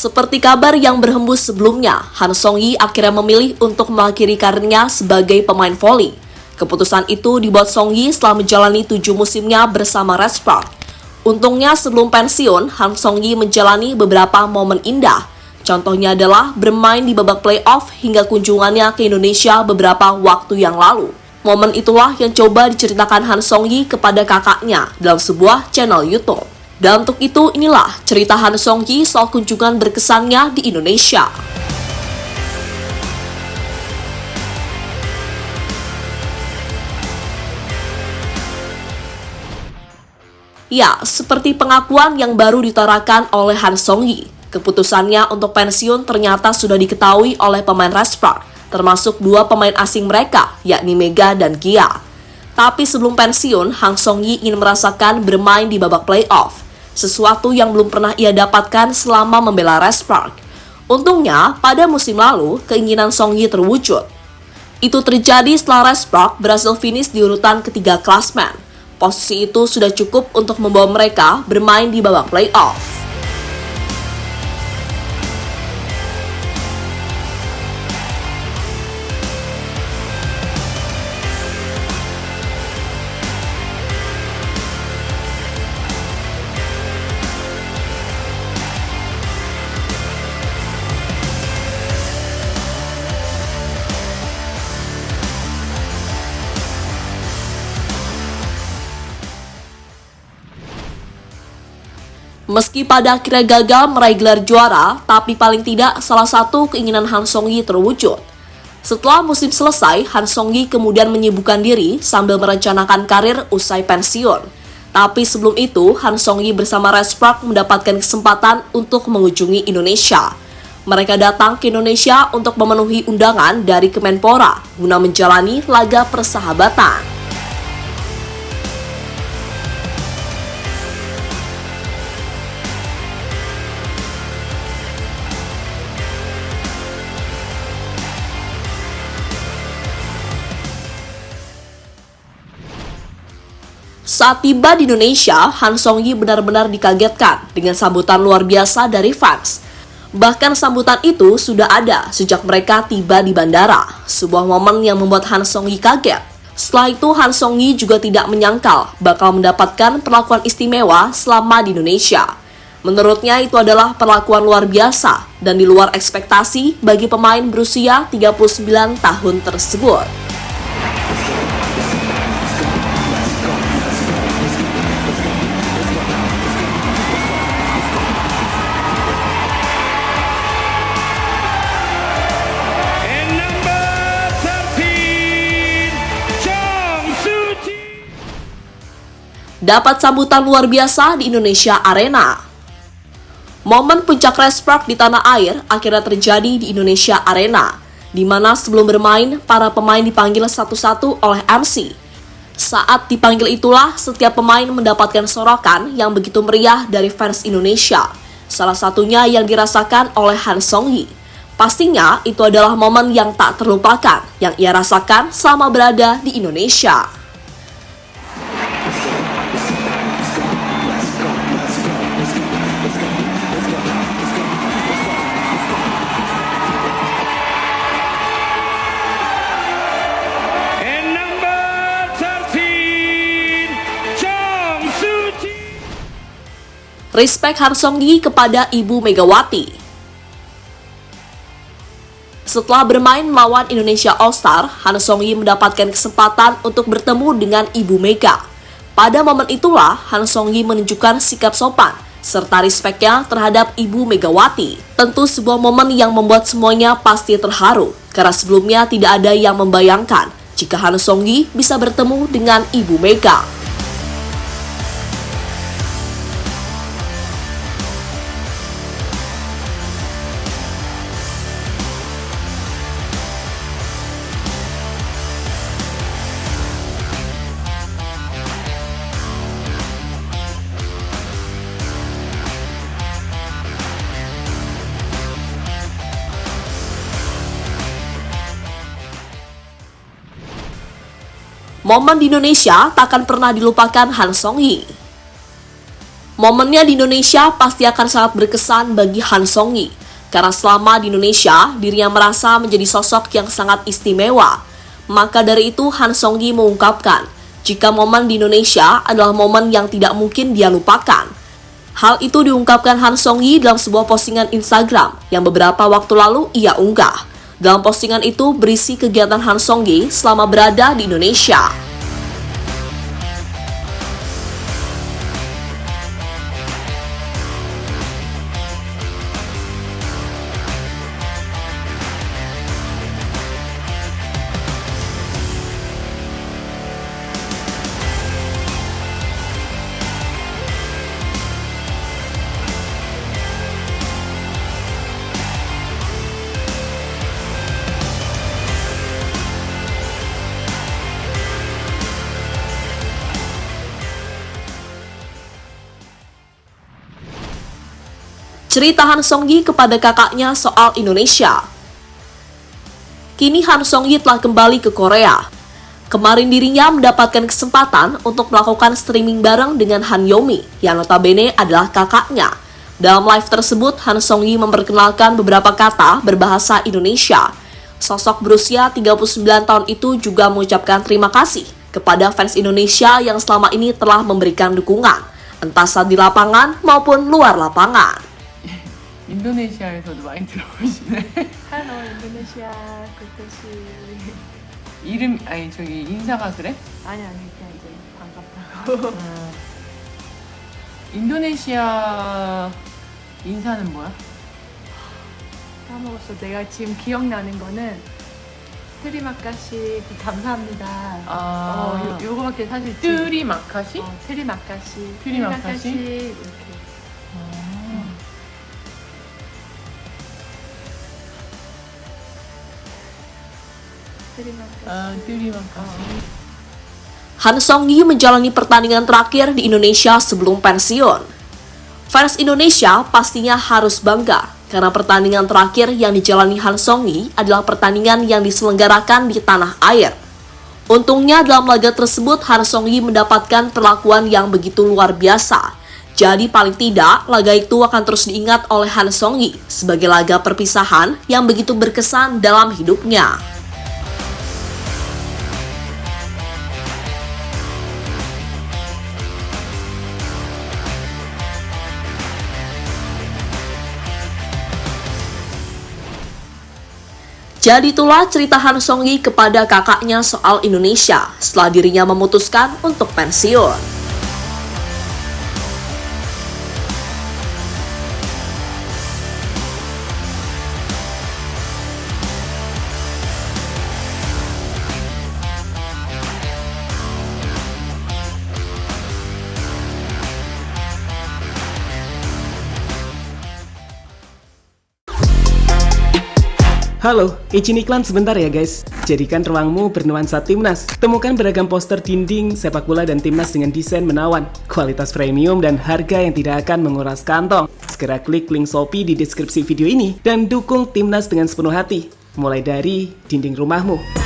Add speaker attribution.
Speaker 1: Seperti kabar yang berhembus sebelumnya, Han Song-hye akhirnya memilih untuk mengakhiri karirnya sebagai pemain voli. Keputusan itu dibuat Song-hye setelah menjalani 7 musimnya bersama Red Spark. Untungnya sebelum pensiun, Han Song-hye menjalani beberapa momen indah. Contohnya adalah bermain di babak playoff hingga kunjungannya ke Indonesia beberapa waktu yang lalu. Momen itulah yang coba diceritakan Han Song-hye kepada kakaknya dalam sebuah channel YouTube. Dan untuk itu, inilah cerita Han Song-hye soal kunjungan berkesannya di Indonesia. Ya, seperti pengakuan yang baru ditarakan oleh Han Song-hye, keputusannya untuk pensiun ternyata sudah diketahui oleh pemain Red Spark, termasuk 2 pemain asing mereka, yakni Mega dan Kia. Tapi sebelum pensiun, Han Song-hye ingin merasakan bermain di babak playoff, sesuatu yang belum pernah ia dapatkan selama membela Red Spark. Untungnya, pada musim lalu, keinginan Song-hye terwujud. Itu terjadi setelah Red Spark berhasil finish di urutan ketiga klasmen. Posisi itu sudah cukup untuk membawa mereka bermain di babak playoff. Meski pada akhirnya gagal meraih gelar juara, tapi paling tidak salah satu keinginan Han Song-hye terwujud. Setelah musim selesai, Han Song-hye kemudian menyibukkan diri sambil merencanakan karir usai pensiun. Tapi sebelum itu, Han Song-hye bersama Red Spark mendapatkan kesempatan untuk mengunjungi Indonesia. Mereka datang ke Indonesia untuk memenuhi undangan dari Kemenpora guna menjalani laga persahabatan. Saat tiba di Indonesia, Han Song-hye benar-benar dikagetkan dengan sambutan luar biasa dari fans. Bahkan sambutan itu sudah ada sejak mereka tiba di bandara, sebuah momen yang membuat Han Song-hye kaget. Setelah itu, Han Song-hye juga tidak menyangkal bakal mendapatkan perlakuan istimewa selama di Indonesia. Menurutnya itu adalah perlakuan luar biasa dan di luar ekspektasi bagi pemain berusia 39 tahun tersebut. Dapat sambutan luar biasa di Indonesia Arena. Momen puncak Red Spark di tanah air akhirnya terjadi di Indonesia Arena, di mana sebelum bermain, para pemain dipanggil satu-satu oleh MC. Saat dipanggil itulah, setiap pemain mendapatkan sorokan yang begitu meriah dari fans Indonesia. Salah satunya yang dirasakan oleh Han Song-hye. Pastinya itu adalah momen yang tak terlupakan yang ia rasakan selama berada di Indonesia. Respect Han Song-hye kepada Ibu Megawati. Setelah bermain melawan Indonesia All-Star, Han Song-hye mendapatkan kesempatan untuk bertemu dengan Ibu Mega. Pada momen itulah, Han Song-hye menunjukkan sikap sopan serta respect-nya terhadap Ibu Megawati. Tentu sebuah momen yang membuat semuanya pasti terharu, karena sebelumnya tidak ada yang membayangkan jika Han Song-hye bisa bertemu dengan Ibu Mega. Momen di Indonesia tak akan pernah dilupakan Han Song-hye. Momennya di Indonesia pasti akan sangat berkesan bagi Han Song-hye, karena selama di Indonesia, dirinya merasa menjadi sosok yang sangat istimewa. Maka dari itu, Han Song-hye mengungkapkan, jika momen di Indonesia adalah momen yang tidak mungkin dia lupakan. Hal itu diungkapkan Han Song-hye dalam sebuah postingan Instagram yang beberapa waktu lalu ia unggah. Dalam postingan itu berisi kegiatan Han Song-hye selama berada di Indonesia. Cerita Han Song-hye kepada kakaknya soal Indonesia. Kini Han Song-hye telah kembali ke Korea. Kemarin dirinya mendapatkan kesempatan untuk melakukan streaming bareng dengan Han Yo-mi, yang notabene adalah kakaknya. Dalam live tersebut, Han Song-hye memperkenalkan beberapa kata berbahasa Indonesia. Sosok berusia 39 tahun itu juga mengucapkan terima kasih kepada fans Indonesia yang selama ini telah memberikan dukungan, entah saat di lapangan maupun luar lapangan.
Speaker 2: 인도네시아에서도 많이 들어오시네.
Speaker 3: Halo Indonesia, 그것이
Speaker 2: 이름 아니 저기 인사가 그래?
Speaker 3: 아니야 그냥 이제 반갑다고.
Speaker 2: 인도네시아 인사는 뭐야?
Speaker 3: 까먹었어. 내가 지금 기억나는 거는 테리마카시 감사합니다. 요거밖에 사실
Speaker 2: 트리마카시?
Speaker 3: 테리마카시
Speaker 2: 테리마카시?
Speaker 3: 이렇게.
Speaker 2: 트리마카시.
Speaker 1: Han Song-hye menjalani pertandingan terakhir di Indonesia sebelum pensiun. Fans Indonesia pastinya harus bangga karena pertandingan terakhir yang dijalani Han Song-hye adalah pertandingan yang diselenggarakan di tanah air. Untungnya dalam laga tersebut Han Song-hye mendapatkan perlakuan yang begitu luar biasa. Jadi paling tidak laga itu akan terus diingat oleh Han Song-hye sebagai laga perpisahan yang begitu berkesan dalam hidupnya. Jadi itulah cerita Han Song-hye kepada kakaknya soal Indonesia setelah dirinya memutuskan untuk pensiun.
Speaker 4: Halo, izin iklan sebentar ya guys. Jadikan ruangmu bernuansa Timnas. Temukan beragam poster dinding, sepak bola dan Timnas dengan desain menawan, kualitas premium dan harga yang tidak akan menguras kantong. Segera klik link Shopee di deskripsi video ini dan dukung Timnas dengan sepenuh hati. Mulai dari dinding rumahmu.